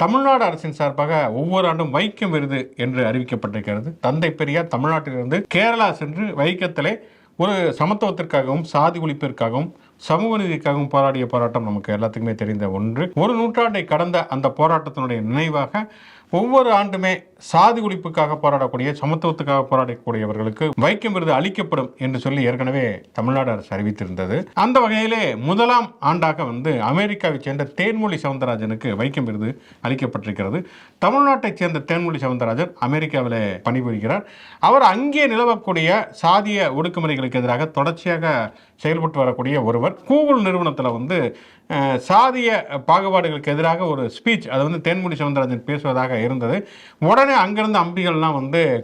தமிழ்நாடு அரசின் சார்பாக ஒவ்வொரு ஆண்டும் வைக்கம் விருது என்று அறிவிக்கப்பட்டிருக்கிறது. தந்தை பெரியார் தமிழ்நாட்டிலிருந்து கேரளா சென்று வைக்கத்திலே ஒரு சமத்துவத்திற்காகவும் சாதி ஒழிப்பிற்காகவும் சமூக நீதிக்காகவும் போராடிய போராட்டம் நமக்கு எல்லாத்துக்குமே தெரிந்த ஒன்று. ஒரு நூற்றாண்டை கடந்த அந்த போராட்டத்தினுடைய நினைவாக ஒவ்வொரு ஆண்டுமே சாதி ஒழிப்புக்காக போராடக்கூடிய சமத்துவத்துக்காக போராடக்கூடியவர்களுக்கு வைக்கம் விருது அளிக்கப்படும் என்று சொல்லி ஏற்கனவே தமிழ்நாடு அரசு அறிவித்திருந்தது. அந்த வகையிலே முதலாம் ஆண்டாக அமெரிக்காவை சேர்ந்த தேன்மொழி சவுந்தரராஜனுக்கு வைக்கம் விருது அளிக்கப்பட்டிருக்கிறது. தமிழ்நாட்டைச் சேர்ந்த தேன்மொழி சவுந்தரராஜன் அமெரிக்காவில் பணிபுரிகிறார். அவர் அங்கே நிலவக்கூடிய சாதிய ஒடுக்குமுறைகளுக்கு எதிராக தொடர்ச்சியாக செயல்பட்டு வரக்கூடிய ஒருவர். கூகுள் நிறுவனத்தில் சாதிய பாகுபாடுகளுக்கு எதிராக ஒரு ஸ்பீச் அது தேன்மொழி சவுந்தரராஜன் பேசுவதாக இருந்தது. உடனே அங்கிருந்து அம்பிகள்லாம்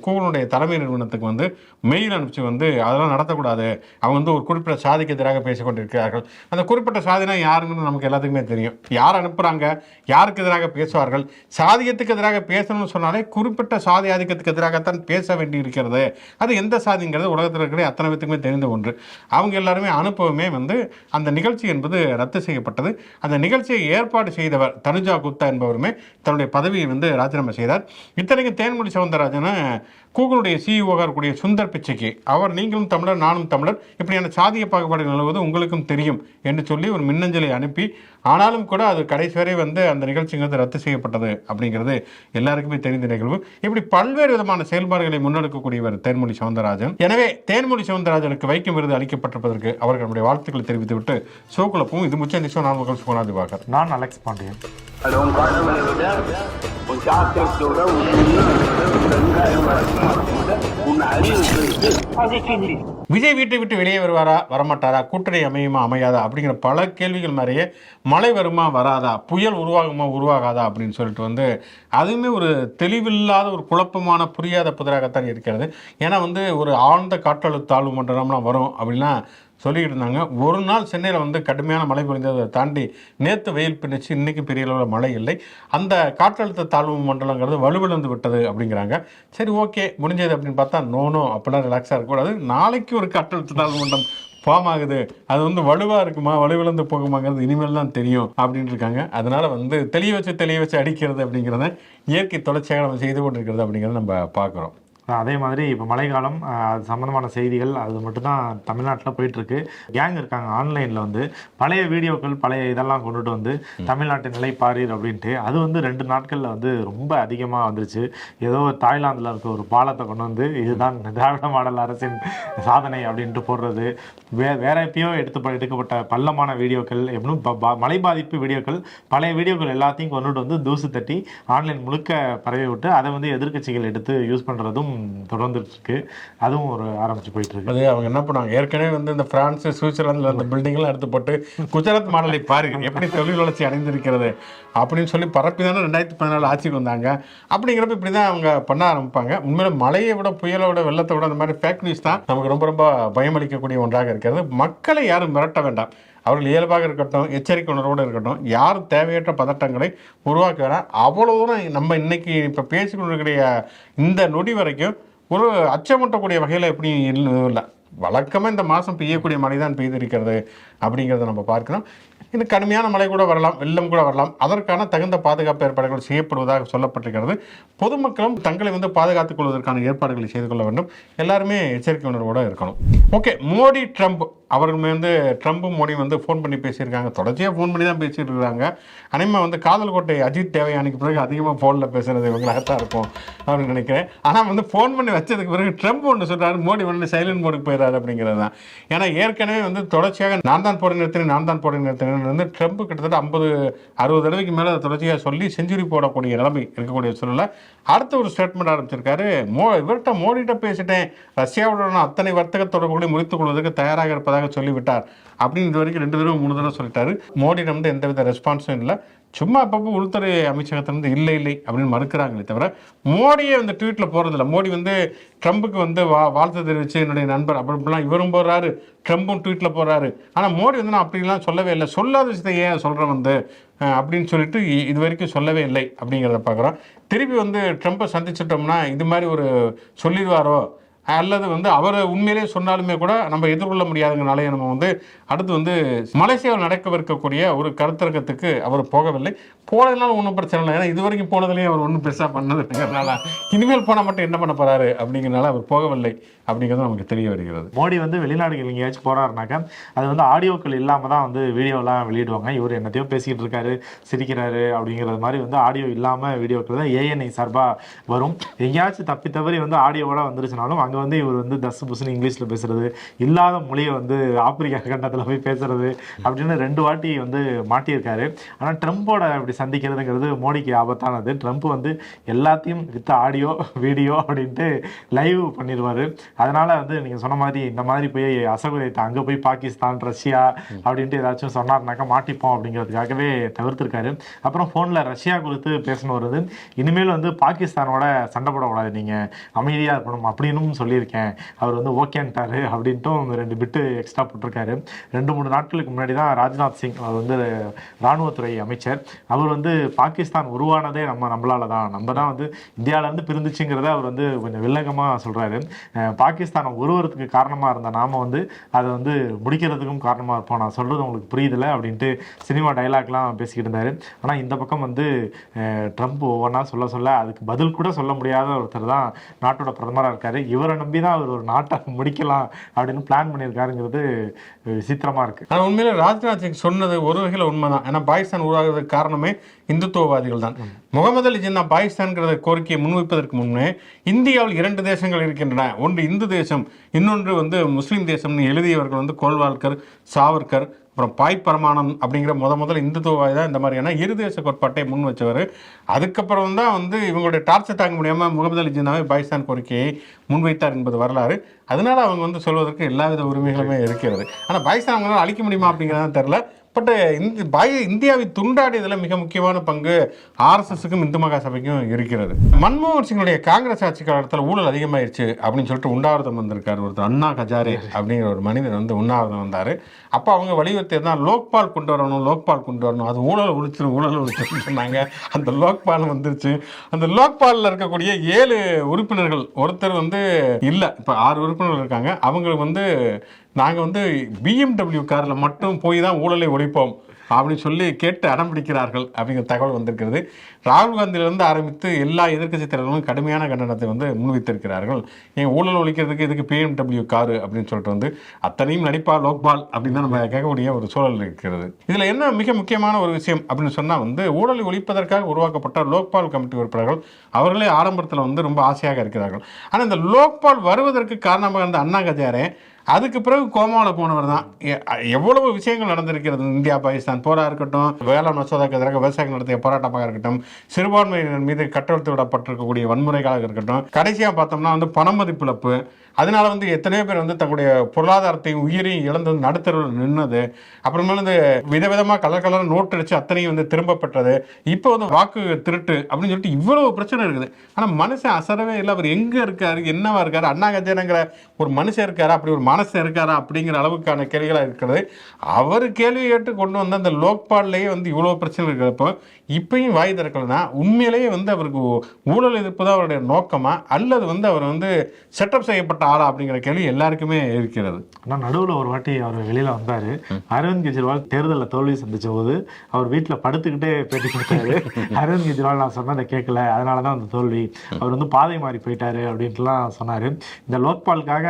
கூகுளுடைய தலைமை நிறுவனத்துக்கு மெயில் அனுப்பிச்சு அதெல்லாம் நடத்தக்கூடாது, அவங்க ஒரு குறிப்பிட்ட சாதிக்கு எதிராக பேசிக்கொண்டிருக்கிறார்கள். அந்த குறிப்பிட்ட சாதினா யாருன்னு நமக்கு எல்லாத்துக்குமே தெரியும். யார் அனுப்புகிறாங்க, யாருக்கு எதிராக பேசுவார்கள். சாதியத்துக்கு எதிராக பேசணும்னு சொன்னாலே குறிப்பிட்ட சாதி ஆதிக்கத்துக்கு எதிராகத்தான் பேச வேண்டி இருக்கிறது. அது எந்த சாதிங்கிறது உலகத்தில் இருக்கிற அத்தனை பேத்துக்குமே தெரிந்த ஒன்று. அவங்க எல்லாருமே அனுப்பவுமே அந்த நிகழ்ச்சி என்பது ரத்து செய்யப்பட்டது. அந்த நிகழ்ச்சியை ஏற்பாடு செய்தவர் தனுஜா குப்தா என்பவருமே தன்னுடைய பதவியை ராஜினாமா செய்தார். இத்தனைக்கு தேன்மொழி சவுந்தரராஜன் கூகுளுடைய சிஇஓவாக இருக்கக்கூடிய சுந்தர் பிச்சைக்கு அவர் நீங்களும் தமிழர் நானும் தமிழர் இப்படியான சாதிய பாகுபாடு நிலவுவது உங்களுக்கும் தெரியும் என்று சொல்லி ஒரு மின்னஞ்சலை அனுப்பி, ஆனாலும் கூட அது கடைசி வரை அந்த நிகழ்ச்சிங்கிறது ரத்து செய்யப்பட்டது அப்படிங்கிறது எல்லாருக்குமே தெரிந்த நிகழ்வு. இப்படி பல்வேறு விதமான செயல்பாடுகளை முன்னெடுக்கக்கூடியவர் தேன்மொழி சவுந்தரராஜன். எனவே தேன்மொழி சவுந்தரராஜனுக்கு வைக்கம் விருது அளிக்கப்பட்டிருப்பதற்கு அவர்கள் நம்முடைய வாழ்த்துக்களை தெரிவித்துவிட்டு ஷோக்குழப்பும் இது முச்ச நிச்சயம் நான் மக்கள் சுகுணா திவாகர். நான் அலெக்ஸ் பாண்டியன். விஜய் வீட்டை விட்டு வெளியே வருவாரா வரமாட்டாரா, கூட்டணி அமையுமா அமையாதா அப்படிங்கிற பல கேள்விகள் மாதிரியே மழை வருமா வராதா, புயல் உருவாகுமா உருவாகாதா அப்படின்னு சொல்லிட்டு அதுவுமே ஒரு தெளிவில்லாத ஒரு குழப்பமான புரியாத புதிராகத்தான் இருக்கிறது. ஏன்னா ஒரு ஆழ்ந்த காற்றழுத்த தாழ்வு மண்டலம்லாம் வரும் அப்படின்னா சொல்லிக்கிட்டு இருந்தாங்க. ஒரு நாள் சென்னையில் கடுமையான மழை பொழிந்ததை தாண்டி நேற்று வெயில் பின்னிச்சு, இன்றைக்கி பெரிய அளவில் மழை இல்லை. அந்த காற்றழுத்த தாழ்வு மண்டலங்கிறது வலுவிழந்து விட்டது அப்படிங்கிறாங்க. சரி, ஓகே, முடிஞ்சது அப்படின்னு பார்த்தா நோ அப்படிலாம் ரிலாக்ஸாக இருக்கக்கூடாது. நாளைக்கு ஒரு காற்றழுத்த தாழ்வு மண்டலம் ஃபார்ம் ஆகுது, அது வலுவாக இருக்குமா வலுவிழந்து போகுமாங்கிறது இனிமேல் தான் தெரியும் அப்படின்னு இருக்காங்க. அதனால் தெளிய வச்சு அடிக்கிறது அப்படிங்கிறத இயற்கை தொடர்ச்சியாக நம்ம செய்து கொண்டிருக்கிறது அப்படிங்கிறத நம்ம பார்க்குறோம். அதே மாதிரி இப்போ மழைக்காலம் அது சம்மந்தமான செய்திகள் அது மட்டும்தான் தமிழ்நாட்டில் போயிட்டுருக்கு. கேங் இருக்காங்க ஆன்லைனில் பழைய வீடியோக்கள் பழைய இதெல்லாம் கொண்டுட்டு தமிழ்நாட்டின் நிலை பாரீர் அப்படின்ட்டு அது 2 நாட்களில் ரொம்ப அதிகமாக வந்துருச்சு. ஏதோ தாய்லாந்தில் இருக்க ஒரு பாலத்தை கொண்டு இதுதான் திராவிட மாடல் அரசின் சாதனை அப்படின்ட்டு போடுறது, வேற எப்பயோ எடுக்கப்பட்ட பள்ளமான வீடியோக்கள், எப்படியும் மழை பாதிப்பு வீடியோக்கள், பழைய வீடியோக்கள் எல்லாத்தையும் கொண்டுட்டு தூசு தட்டி ஆன்லைன் முழுக்க பரவி விட்டு அதை எதிர்க்கட்சிகள் எடுத்து யூஸ் பண்ணுறதும் தொடர்ந்துட்டு இருக்கு. அதுவும் ஒரு ஆரம்பிச்சு போயிட்டு இருக்கு. அது அவங்க என்ன பண்ணாங்க, ஏற்கனவே இந்த பிரான்ஸ் சுவிட்சர்லாந்துல அந்த பில்டிங்லாம் எடுத்து போட்டு குஜராத் மாடலை பாருங்க எப்படி தொழில் வளர்ச்சி அடைந்திருக்கிறது அப்படின்னு சொல்லி பரப்பி தானே 2014 ஆட்சிக்கு வந்தாங்க. அப்படிங்கிறப்ப இப்படிதான் அவங்க பண்ண ஆரம்பிப்பாங்க. உண்மையில மழையை விட புயலை விட வெள்ளத்தை விட அந்த மாதிரி ஃபேக் நியூஸ் தான் நமக்கு ரொம்ப ரொம்ப பயமளிக்கக்கூடிய ஒன்றாக இருக்கிறது. மக்களை யாரும் மிரட்ட வேண்டாம், அவர்கள் இயல்பாக இருக்கட்டும், எச்சரிக்கை உணர்வோடு இருக்கட்டும், யாரும் தேவையற்ற பதட்டங்களை உருவாக்க வேணாம். அவ்வளோ தூரம் நம்ம இன்னைக்கு இப்போ பேசிக்கொண்டிருக்கிற இந்த நொடி வரைக்கும் ஒரு அச்சமூட்டக்கூடிய வகையில் எப்படி இல்லை. வழக்கமாக இந்த மாதம் பெய்யக்கூடிய மழை தான் பெய்திருக்கிறது அப்படிங்கிறத நம்ம பார்க்கிறோம். இது கடுமையான மழை கூட வரலாம், வெள்ளம் கூட வரலாம். அதற்கான தகுந்த பாதுகாப்பு ஏற்பாடுகள் செய்யப்படுவதாக சொல்லப்பட்டிருக்கிறது. பொதுமக்களும் தங்களை பாதுகாத்துக் கொள்வதற்கான ஏற்பாடுகளை செய்து கொள்ள வேண்டும். எல்லாருமே எச்சரிக்கை உணர்வோடு இருக்கணும். ஓகே, மோடி ட்ரம்ப் அவர்கள் ட்ரம்ப்பும் மோடியும் ஃபோன் பண்ணி பேசியிருக்காங்க. தொடர்ச்சியாக ஃபோன் பண்ணி தான் பேசிட்டு இருக்காங்க. அனைமா காதல் கோட்டை அஜித் தேவையானிக்கு பிறகு அதிகமாக ஃபோனில் பேசுகிறது இவங்களாகத்தான் இருக்கும் அப்படின்னு நினைக்கிறேன். ஆனால் ஃபோன் பண்ணி வச்சதுக்கு பிறகு ட்ரம்ப் ஒன்று சொல்கிறாரு, மோடி சைலண்ட் மோடுக்கு போயிடாரு அப்படிங்கிறது தான். ஏன்னா ஏற்கனவே தொடர்ச்சியாக நான் தான் போட நிறுத்தினேன் ட்ரம்ப் கிட்டத்தட்ட 50-60 தடவைக்கு மேலே தொடர்ச்சியாக சொல்லி செஞ்சுரி போடக்கூடிய நிலைமை இருக்கக்கூடிய சூழலில் அடுத்த ஒரு ஸ்டேட்மெண்ட் ஆரம்பிச்சிருக்காரு. இவர்கிட்ட மோடிகிட்ட பேசிட்டேன், ரஷ்யாவுடன் அத்தனை வர்த்தக தொடர்புகளை முறித்துக் கொள்வதற்கு தயாராக இருப்பதாக சொல்லிவிட்டார் அப்படின்னு இது வரைக்கும் 2 தடவை 3 தடவை சொல்லிட்டாரு. மோடியிடம் எந்தவித ரெஸ்பான்ஸும் இல்லை. சும்மா அப்பப்போ உள்துறை அமைச்சகத்திலிருந்து இல்லை அப்படின்னு மறுக்கிறாங்களே தவிர மோடியே ட்வீட்டில் போகிறதில்ல. மோடி ட்ரம்புக்கு வாழ்த்து தெரிவித்து என்னுடைய நண்பர் அப்படிலாம் இவரும் போடுறாரு, ட்ரம்பும் ட்வீட்டில் போடுறாரு. ஆனால் மோடி நான் அப்படிலாம் சொல்லவே இல்லை, சொல்லாத விஷயத்தை ஏன் சொல்கிறேன் அப்படின்னு சொல்லிட்டு இது வரைக்கும் சொல்லவே இல்லை அப்படிங்கிறத பார்க்குறோம். திருப்பி ட்ரம்பை சந்திச்சிட்டோம்னா இது மாதிரி ஒரு சொல்லிடுவாரோ அல்லது வந்து அவர் உண்மையிலேயே சொன்னாலுமே கூட நம்ம எதிர்கொள்ள முடியாதுங்கனாலே நம்ம வந்து அடுத்து வந்து மலேசியாவில் நடக்கவிருக்கக்கூடிய ஒரு கருத்தரங்கத்துக்கு அவர் போகவில்லை. போனதுனால ஒன்றும் பிரச்சனை இல்லை, ஏன்னா இது வரைக்கும் போனதுலேயே அவர் ஒன்றும் பெருசாக பண்ணதுங்கிறதுனால இனிமேல் போனால் மட்டும் என்ன பண்ண போகிறாரு அப்படிங்கிறனால அவர் போகவில்லை அப்படிங்கிறது நமக்கு தெரிய வருகிறது. மோடி வந்து வெளிநாடுகள் எங்கேயாச்சும் போறாருனாக்கா அது வந்து ஆடியோக்கள் இல்லாமல் தான் வந்து வீடியோலாம் வெளியிடுவாங்க. இவர் என்னத்தையோ பேசிக்கிட்டு இருக்காரு, சிரிக்கிறாரு அப்படிங்கிறது மாதிரி வந்து ஆடியோ இல்லாமல் வீடியோக்கள் தான் ஏஎன்ஐ சார்பாக வரும். எங்கேயாச்சும் தப்பி தவறி வந்து ஆடியோவோட வந்துருச்சுனாலும் அங்கே வந்து இவர் வந்து தசு புசுன்னு இங்கிலீஷில் பேசுறது, இல்லாத மொழியை வந்து ஆப்பிரிக்கா கண்டத்தில் போய் பேசுறது அப்படின்னு 2 வாட்டி வந்து மாட்டியிருக்காரு. ஆனால் ட்ரம்போட அப்படி சந்திக்கிறதுங்கிறது மோடிக்கு ஆபத்தானது. ட்ரம்ப் வந்து எல்லாத்தையும் வித் ஆடியோ வீடியோ அப்படின்ட்டு லைவ் பண்ணிடுவார். அதனால வந்து நீங்கள் சொன்ன மாதிரி இந்த மாதிரி போய் அசகுரியத்தை அங்கே போய் பாகிஸ்தான் ரஷ்யா அப்படின்ட்டு ஏதாச்சும் சொன்னார்னாக்கா மாட்டிப்போம் அப்படிங்கிறதுக்காகவே தவிர்த்திருக்காரு. அப்புறம் ஃபோனில் ரஷ்யா குறித்து பேசணும் வருது, இனிமேல் வந்து பாகிஸ்தானோட சண்டை போடக்கூடாது, நீங்கள் அமைதியாக இருக்கணும் அப்படின்னு சொல்லியிருக்கேன். அவர் வந்து ஓகேன்ட்டாரு அப்படின்ட்டும் 2 பிட்டு எக்ஸ்ட்ரா போட்டிருக்காரு. 2-3 நாட்களுக்கு முன்னாடி தான் ராஜ்நாத் சிங், அவர் வந்து இராணுவத்துறை அமைச்சர், அவர் வந்து பாகிஸ்தான் உருவானதே நம்மளால தான், நம்ம தான் வந்து இந்தியாவிலேருந்து பிரிந்துச்சுங்கிறத அவர் வந்து கொஞ்சம் வில்லங்கமாக சொல்கிறாரு. பாகிஸ்தானை உருவறதுக்கு காரணமாக இருந்த நாம வந்து அதை வந்து முடிக்கிறதுக்கும் காரணமாக இருப்போம், நான் சொல்கிறது உங்களுக்கு புரியுதில்லை அப்படின்ட்டு சினிமா டைலாக்லாம் பேசிக்கிட்டு இருந்தார். ஆனால் இந்த பக்கம் வந்து ட்ரம்ப் ஒவ்வொன்றா சொல்ல அதுக்கு பதில் கூட சொல்ல முடியாத ஒருத்தர் தான் நாட்டோட பிரதமராக இருக்கார். இவரை நம்பி தான் அவர் ஒரு நாட்டை முடிக்கலாம் அப்படின்னு பிளான் பண்ணியிருக்காருங்கிறது விசித்திரமாக இருக்குது. ஆனால் உண்மையில ராஜ்நாத் சிங் சொன்னது ஒரு வகையில் உண்மைதான். ஏன்னா பாகிஸ்தான் உருவாகிறதுக்கு காரணமே இந்துத்துவவாதிகள் தான். முகமது அலி ஜின்னா பாகிஸ்தான்கிற கோரிக்கையை முன்வைப்பதற்கு முன்னே இந்தியாவில் 2 தேசங்கள் இருக்கின்றன, ஒன்று இந்து தேசம், இன்னொன்று வந்து முஸ்லீம் தேசம்னு எழுதியவர்கள் வந்து கோல்வால்கர், சாவர்கர், அப்புறம் பாய் பரமானந்த் அப்படிங்கிற முதல்ல இந்துத்துவவாதி தான் இந்த மாதிரியான இருதேச கோட்பாட்டை முன் வச்சவர். அதுக்கப்புறம் தான் வந்து இவங்களுடைய டார்ச்சர் தாங்க முடியாமல் முகமது அலி ஜின்னாவை பாகிஸ்தான் கோரிக்கையை முன்வைத்தார் என்பது வரலாறு. அதனால அவங்க வந்து சொல்வதற்கு எல்லாவித உரிமைகளுமே இருக்கிறது. ஆனால் பாகிஸ்தான் அவங்களால அழிக்க முடியுமா அப்படிங்கிறதான் தெரியல. பட் இந்தியாவை துண்டாடியதில் மிக முக்கியமான பங்கு ஆர்எஸ்எஸ்க்கும் இந்து மகா சபைக்கும் இருக்கிறது. மன்மோகன் சிங்குடைய காங்கிரஸ் ஆட்சி காலத்தில் ஊழல் அதிகமாயிருச்சு அப்படின்னு சொல்லிட்டு உண்ணாவிரதம் வந்திருக்காரு ஒருத்தர், அண்ணா ஹஜாரே அப்படிங்கிற ஒரு மனிதர் வந்து உண்ணாவிரதம் வந்தார். அப்போ அவங்க வலியுறுத்தி தான் லோக்பால் கொண்டு வரணும், அது ஊழல் ஒழிச்சிருன்னு சொன்னாங்க. அந்த லோக்பால் வந்துருச்சு. அந்த லோக்பாலில் இருக்கக்கூடிய 7 உறுப்பினர்கள் ஒருத்தர் வந்து இல்லை, இப்போ 6 உறுப்பினர்கள் இருக்காங்க. அவங்களுக்கு வந்து நாங்கள் வந்து BMW காரில் மட்டும் போய் தான் ஊழலை ஒழிப்போம் அப்படின்னு சொல்லி கேட்டு அடம் பிடிக்கிறார்கள் அப்படிங்கிற தகவல் வந்திருக்கிறது. ராகுல் காந்தியிலிருந்து ஆரம்பித்து எல்லா எதிர்க்கட்சி தலைவர்களும் கடுமையான கண்டனத்தை வந்து முன்வைத்திருக்கிறார்கள். எங்கள் ஊழல் ஒழிக்கிறதுக்கு இதுக்கு BMW காரு அப்படின்னு சொல்லிட்டு வந்து அத்தனையும் நடிப்பா லோக்பால் அப்படின்னு தான் நம்ம கேட்கக்கூடிய ஒரு சூழல் இருக்கிறது. இதில் என்ன மிக முக்கியமான ஒரு விஷயம் அப்படின்னு சொன்னால் வந்து ஊழலை ஒழிப்பதற்காக உருவாக்கப்பட்ட லோக்பால் கமிட்டி உறுப்பினர்கள் அவர்களே ஆடம்பரத்தில் வந்து ரொம்ப ஆசையாக இருக்கிறார்கள். ஆனால் இந்த லோக்பால் வருவதற்கு காரணமாக இருந்த அண்ணா ஹஜாரே அதுக்கு பிறகு கோமாவில் போனவர் தான். எவ்வளவு விஷயங்கள் நடந்திருக்கிறது. இந்தியா பாகிஸ்தான் போராக இருக்கட்டும், வேளாண் மசோதாக்கு எதிராக விவசாயிகள் நடத்திய போராட்டமாக இருக்கட்டும், சிறுபான்மையினர் மீது கட்டவிழ்த்து விடப்பட்டிருக்கக்கூடிய வன்முறைகளாக இருக்கட்டும், கடைசியாக பார்த்தோம்னா வந்து பண மதிப்பிழப்பு, அதனால வந்து எத்தனையோ பேர் வந்து தங்களுடைய பொருளாதாரத்தையும் உயிரையும் இழந்து நடுத்தருவில் நின்னது, அப்புறமேல வந்து விதவிதமாக கலர் நோட் அடிச்சு அத்தனையும் வந்து திரும்ப பெற்றது, இப்போ வந்து வாக்கு திருட்டு அப்படின்னு சொல்லிட்டு இவ்வளவு பிரச்சனை இருக்குது. ஆனால் மனுஷன் அசரவே இல்லை. அவர் எங்கே இருக்காரு, என்னவா இருக்காரு, அண்ணா ஹஜாரேங்கிற ஒரு மனுஷன் இருக்காரா, அப்படி ஒரு மனசு இருக்காரா அப்படிங்கிற அளவுக்கான கேள்விகளாக இருக்கிறது. அவர் கேள்வி கேட்டு கொண்டு வந்த அந்த லோக்பால்லையே வந்து இவ்வளோ பிரச்சனை இருக்கிறப்போ இப்பயும் வாய் திறக்கலைன்னா உண்மையிலேயே வந்து அவருக்கு ஊழல் எதிர்ப்பு தான் அவருடைய நோக்கமா, அல்லது வந்து அவர் வந்து செட்டப் செய்யப்பட்ட ஆளா அப்படிங்கிற கேள்வி எல்லாருக்குமே இருக்கிறது. ஆனால் நடுவில் ஒரு வாட்டி அவர் வெளியில் வந்தார். அரவிந்த் கெஜ்ரிவால் தேர்தலில் தோல்வி சந்திச்ச போது அவர் வீட்டில் படுத்துக்கிட்டே பேட்டி கொடுத்தாரு. அரவிந்த் கெஜ்ரிவால் நான் சொன்னதை கேட்கல, அதனால தான் அந்த தோல்வி, அவர் வந்து பாதை மாறி போயிட்டாரு அப்படின்ட்டுலாம் சொன்னார். இந்த லோக்பாலுக்காக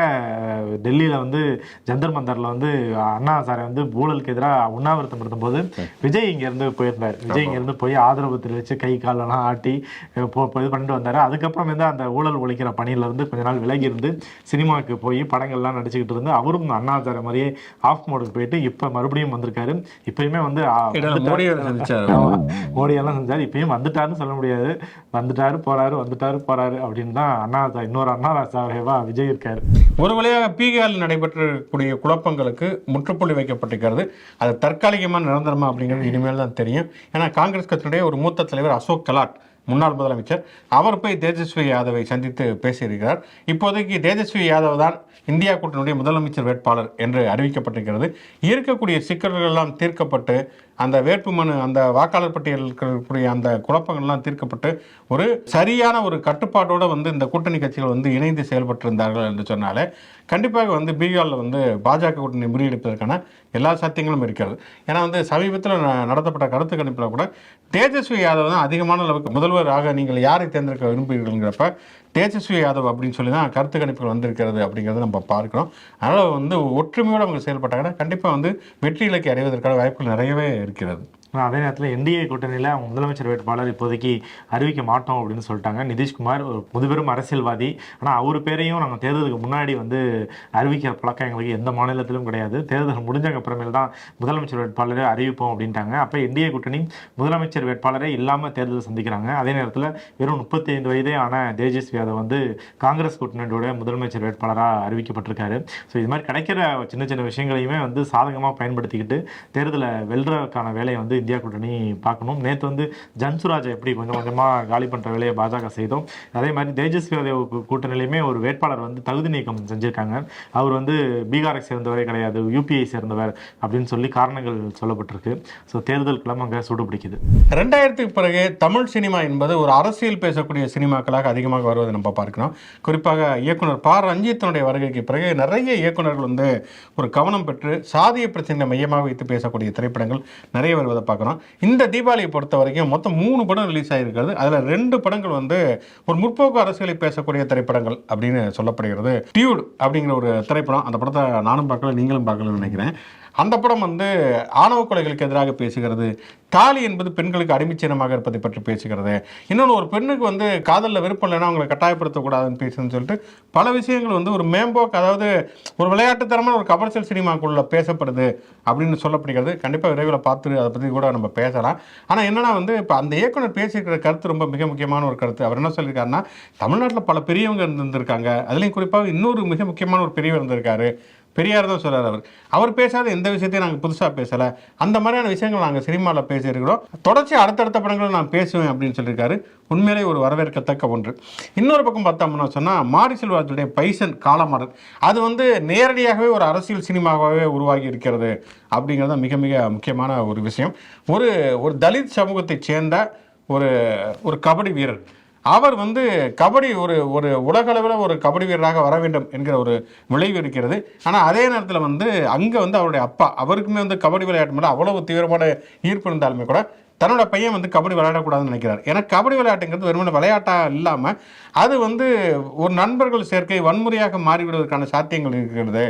டெல்லியில் வந்து ஜந்தர் மந்தரில் வந்து அண்ணா ஹசாரே வந்து ஊழலுக்கு எதிராக உண்ணாவிரதம் இருந்தபோது விஜய் இங்கேருந்து போயிருந்தார். விஜய் இங்கேருந்து போய் ஆதரவு தெரிவித்து கை காலெல்லாம் ஆட்டி இது பண்ணிட்டு வந்தார். அதுக்கப்புறம் வந்து அந்த ஊழல் ஒழிக்கிற பணியிலேருந்து கொஞ்ச நாள் விலகி இருந்து சினிமாவுக்கு போய் படங்கள்லாம் நடிச்சுக்கிட்டு இருந்து அவரும் அண்ணா ஹசாரே மாதிரியே ஆஃப் மோடுக்கு போயிட்டு இப்போ மறுபடியும் வந்திருக்காரு. இப்பயுமே வந்து மோடியெல்லாம் செஞ்சார். இப்பயும் வந்துட்டாருன்னு சொல்ல முடியாது, வந்துட்டாரு போறாரு அப்படின்னு தான் இன்னொரு அண்ணா ஹசாரேவா விஜய் இருக்காரு. ஒரு வழியாக பீகாரில் நடைபெற்றக்கூடிய குழப்பங்களுக்கு முற்றுப்புள்ளி வைக்கப்பட்டிருக்கிறது. அது தற்காலிகமாக நிரந்தரமா அப்படிங்கிறது இனிமேல் தான் தெரியும். ஏன்னா காங்கிரஸ் கட்சியுடைய ஒரு மூத்த தலைவர் அசோக் கெலாட் முன்னாள் முதலமைச்சர். அவர் போய் தேஜஸ்வி யாதவை சந்தித்து பேசியிருக்கிறார். இப்போதைக்கு தேஜஸ்வி யாதவ் தான் இந்தியா கூட்டணியுடைய முதலமைச்சர் வேட்பாளர் என்று அறிவிக்கப்பட்டிருக்கிறது. இருக்கக்கூடிய சிக்கல்கள் எல்லாம் தீர்க்கப்பட்டு அந்த வேட்புமனு அந்த வாக்காளர் பட்டியலில் இருக்கக்கூடிய அந்த குழப்பங்கள்லாம் தீர்க்கப்பட்டு ஒரு சரியான ஒரு கட்டுப்பாட்டோடு வந்து இந்த கூட்டணி கட்சிகள் வந்து இணைந்து செயல்பட்டிருந்தார்கள் என்று சொன்னாலே கண்டிப்பாக வந்து பீகாரில் வந்து பாஜக கூட்டணி முறியடிப்பதற்கான எல்லா சாத்தியங்களும் இருக்கிறது. ஏன்னா வந்து சமீபத்தில் நடத்தப்பட்ட கருத்து கணிப்பில் கூட தேஜஸ்வி யாதவ் தான் அதிகமான அளவுக்கு முதல்வராக நீங்கள் யாரை தேர்ந்தெடுக்க விரும்புகிறீங்கிறப்ப தேஜஸ்வி யாதவ் அப்படின்னு சொல்லி தான் கருத்து கணிப்புகள் வந்திருக்கிறது அப்படிங்கிறத நம்ம பார்க்குறோம். அதனால் வந்து ஒற்றுமையோடு அவங்க செயல்பட்டாங்கன்னா கண்டிப்பாக வந்து வெற்றி இலக்கை அடைவதற்கான வாய்ப்புகள் நிறையவே இருக்கிறது. அதே நேரத்தில் என்டிஏ கூட்டணியில் அவங்க முதலமைச்சர் வேட்பாளர் இப்போதைக்கு அறிவிக்க மாட்டோம் அப்படின்னு சொல்லிட்டாங்க. நிதிஷ்குமார் ஒரு முதுபெரும் அரசியல்வாதி, ஆனால் அவர் பேரையும் நாங்கள் தேர்தலுக்கு முன்னாடி வந்து அறிவிக்கிற பழக்கம் எங்களுக்கு எந்த மாநிலத்திலும் கிடையாது. தேர்தல் முடிஞ்சங்க அப்புறமேல் தான் முதலமைச்சர் வேட்பாளரை அறிவிப்போம் அப்படின்ட்டாங்க. அப்போ என்டிஏ கூட்டணி முதலமைச்சர் வேட்பாளரே இல்லாமல் தேர்தல் சந்திக்கிறாங்க. அதே நேரத்தில் வெறும் 35 வயதே ஆன தேஜஸ்வி யாதவ் வந்து காங்கிரஸ் கூட்டணியோட முதலமைச்சர் வேட்பாளராக அறிவிக்கப்பட்டிருக்காரு. ஸோ இது மாதிரி கிடைக்கிற சின்ன சின்ன விஷயங்களையுமே வந்து சாதகமாக பயன்படுத்திக்கிட்டு தேர்தலை வெல்றதுக்கான வேலையை வந்து இந்தியா கூட்டணி பார்க்கணும். நேற்று வந்து ஜன்சுராஜை எப்படி கொஞ்சம் கொஞ்சமாக காலி பண்ணுற வேலையை பாஜக செய்தோம். அதே மாதிரி தேஜஸ்வி யாதவ் கூட்டணிலையுமே ஒரு வேட்பாளர் வந்து தகுதி நீக்கம் செஞ்சுருக்காங்க. அவர் வந்து பீகாரை சேர்ந்தவரே கிடையாது, யூபிஐ சேர்ந்தவர் அப்படின்னு சொல்லி காரணங்கள் சொல்லப்பட்டிருக்கு. ஸோ தேர்தல் கிளம்ப அங்கே சூடுபிடிக்குது. 2000க்கு பிறகு தமிழ் சினிமா என்பது ஒரு அரசியல் பேசக்கூடிய சினிமாக்களாக அதிகமாக வருவதை நம்ம பார்க்கணும். குறிப்பாக இயக்குனர் ப. ரஞ்சித்தினுடைய வருகைக்கு பிறகு நிறைய இயக்குநர்கள் வந்து ஒரு கவனம் பெற்று சாதிய பிரச்சனைகளை மையமாக வைத்து பேசக்கூடிய திரைப்படங்கள் நிறைய வருவதை பார்க்கணும். இந்த தீபாவளியை பொறுத்த வரைக்கும் மொத்தம் 3 படம் ரிலீஸ் ஆகிருக்கிறது. அதில் 2 படங்கள் வந்து ஒரு முற்போக்கு அரசியலை பேசக்கூடிய திரைப்படங்கள் அப்படின்னு சொல்லப்படுகிறது. டியூட் அப்படிங்கிற ஒரு திரைப்படம், அந்த படத்தை நானும் பார்க்கல, நீங்களும் பார்க்கலன்னு நினைக்கிறேன். அந்த படம் வந்து ஆணவ கொலைகளுக்கு எதிராக பேசுகிறது. தாலி என்பது பெண்களுக்கு அடிமைச்சினமாக இருப்பதை பற்றி பேசுகிறது. இன்னொன்று, ஒரு பெண்ணுக்கு வந்து காதலில் விருப்பம் இல்லைன்னா அவங்களை கட்டாயப்படுத்தக்கூடாதுன்னு பேசுன்னு சொல்லிட்டு பல விஷயங்கள் வந்து ஒரு மேம்போக்கு, அதாவது ஒரு விளையாட்டுத்தனமான ஒரு கமர்ஷியல் சினிமாக்குள்ள பேசப்படுது அப்படின்னு சொல்லப்படுகிறது. கண்டிப்பாக விரைவில் பார்த்து அதை பற்றி கூட நம்ம பேசலாம். ஆனால் என்னன்னா வந்து இப்போ அந்த இயக்குனர் பேசியிருக்கிற கருத்து ரொம்ப மிக முக்கியமான ஒரு கருத்து. அவர் என்ன சொல்லியிருக்காருன்னா, தமிழ்நாட்டில் பல பெரியவங்க இருந்திருக்காங்க, அதுலேயும் குறிப்பாக இன்னொரு மிக முக்கியமான ஒரு பெரியவர் இருந்திருக்காரு, பெரியார் தான் சொல்கிறார். அவர் பேசாத எந்த விஷயத்தையும் நாங்கள் புதுசாக பேசலை, அந்த மாதிரியான விஷயங்கள் நாங்கள் சினிமாவில் பேசியிருக்கிறோம், தொடர்ச்சி அடுத்தடுத்த படங்கள் நான் பேசுவேன் அப்படின்னு சொல்லியிருக்காரு. உண்மையிலே ஒரு வரவேற்கத்தக்க ஒன்று. இன்னொரு பக்கம் பார்த்தோம்னா சொன்னால் மாரி செல்வராஜுடைய பைசன் காலமாடல், அது வந்து நேரடியாகவே ஒரு அரசியல் சினிமாவாகவே உருவாகி இருக்கிறது அப்படிங்கிறது மிக மிக முக்கியமான ஒரு விஷயம். ஒரு தலித் சமூகத்தைச் சேர்ந்த ஒரு கபடி வீரர், அவர் வந்து கபடி ஒரு உலகளவில் ஒரு கபடி வீரராக வர வேண்டும் என்கிற ஒரு விளைவு இருக்கிறது. ஆனால் அதே நேரத்தில் வந்து அங்கே வந்து அவருடைய அப்பா, அவருக்குமே வந்து கபடி விளையாட்டு மேலே அவ்வளவு தீவிரமான ஈர்ப்பு இருந்தாலுமே கூட தன்னோட பையன் வந்து கபடி விளையாடக்கூடாதுன்னு நினைக்கிறார். ஏன்னா கபடி விளையாட்டுங்கிறது வெறுமனே விளையாட்டாக இல்லாமல் அது வந்து ஒரு நண்பர்கள் சேர்க்கை வன்முறையாக மாறிவிடுவதற்கான சாத்தியங்கள் இருக்கிறது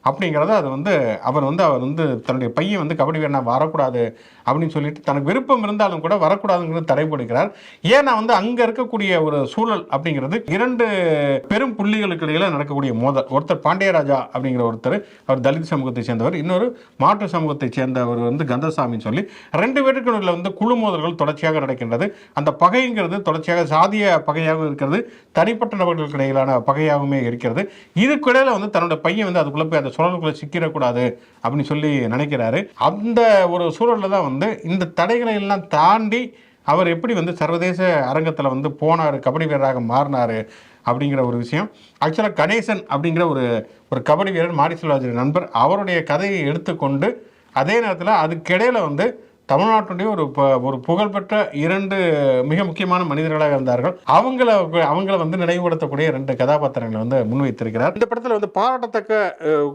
அப்படிங்கிறத அது வந்து அவர் வந்து தன்னுடைய பையன் வந்து கபடி வீரனா வரக்கூடாது அப்படின்னு சொல்லிட்டு தனக்கு விருப்பம் இருந்தாலும் கூட வரக்கூடாதுங்கிறது தடைப்படுகிறார். ஏன்னா வந்து அங்கே இருக்கக்கூடிய ஒரு சூழல் அப்படிங்கிறது 2 பெரும் புள்ளிகளுக்கு இடையில நடக்கக்கூடிய மோதல். ஒருத்தர் பாண்டியராஜா அப்படிங்கிற ஒருத்தர், அவர் தலித் சமூகத்தை சேர்ந்தவர், இன்னொரு மாற்று சமூகத்தை சேர்ந்தவர் வந்து கந்தசாமின்னு சொல்லி 2 பேருக்கு வந்து குழு மோதல்கள் தொடர்ச்சியாக நடக்கின்றது. அந்த பகைங்கிறது தொடர்ச்சியாக சாதிய பகையாகவும் இருக்கிறது, தனிப்பட்ட நபர்களுக்கு இடையிலான பகையாகவுமே இருக்கிறது. இதுக்கிடையில வந்து தன்னோட பையன் வந்து அதுக்குள்ள போய் அந்த சூழலுக்குள்ள சிக்கிடக்கூடாது அப்படின்னு சொல்லி நினைக்கிறாரு. அந்த ஒரு சூழலில் தான் வந்து இந்த தடைகளை எல்லாம் தாண்டி அவர் எப்படி வந்து சர்வதேச அரங்கத்தில் வந்து போனார், கபடி வீரராக மாறினார் அப்படிங்கிற ஒரு விஷயம். ஆக்சுவலாக கணேசன் அப்படிங்கிற ஒரு கபடி வீரர், மாரி செல்வராஜ் நண்பர், அவருடைய கதையை எடுத்துக்கொண்டு அதே நேரத்தில் அதுக்கிடையில் வந்து தமிழ்நாட்டுடைய ஒரு புகழ்பெற்ற 2 மிக முக்கியமான மனிதர்களாக இருந்தார்கள். அவங்கள வந்து நினைவுபடுத்தக்கூடிய 2 கதாபாத்திரங்களை வந்து முன்வைத்திருக்கிறார். இந்த படத்தில் வந்து பாராட்டத்தக்க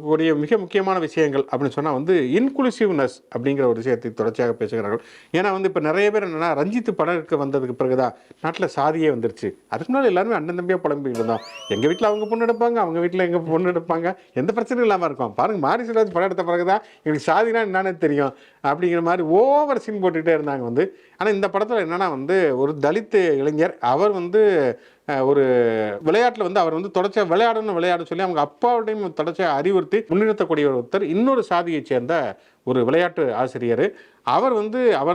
கூடிய மிக முக்கியமான விஷயங்கள் அப்படின்னு சொன்னால் வந்து இன்க்ளூசிவ்னஸ் அப்படிங்கிற ஒரு விஷயத்தை தொடர்ச்சியாக பேசுகிறார்கள். ஏன்னா வந்து இப்போ நிறைய பேர் என்னன்னா, ரஞ்சித் படத்துக்கு வந்ததுக்கு பிறகுதான் நாட்டில் சாதியே வந்துருச்சு. அதுக்கு முன்னாடி எல்லாருமே அண்ணன் தம்பியாக புலம்பிக்கிட்டு இருந்தோம். எங்கள் வீட்டில் அவங்க பொண்ணு எடுப்பாங்க, அவங்க வீட்டில் எங்கள் பொண்ணு எடுப்பாங்க, எந்த பிரச்சனையும் இல்லாமல் இருக்கும். பாருங்க, மாரி செல்வராஜ் படம் எடுத்த பிறகுதான் எங்களுக்கு சாதினா என்னன்னு தெரியும் அப்படிங்கிற மாதிரி ஓவர் சீன் போட்டுக்கிட்டே இருந்தாங்க வந்து. ஆனால் இந்த படத்தில் என்னன்னா வந்து ஒரு தலித் இளைஞர், அவர் வந்து ஒரு விளையாட்டில் வந்து அவர் வந்து தொடர்ச்சியாக விளையாட சொல்லி அவங்க அப்பாவோடையும் தொடர்ச்சியாக அறிவுறுத்தி முன்னிறுத்தக்கூடிய ஒருத்தர், இன்னொரு சாதியை சேர்ந்த ஒரு விளையாட்டு ஆசிரியர். அவர்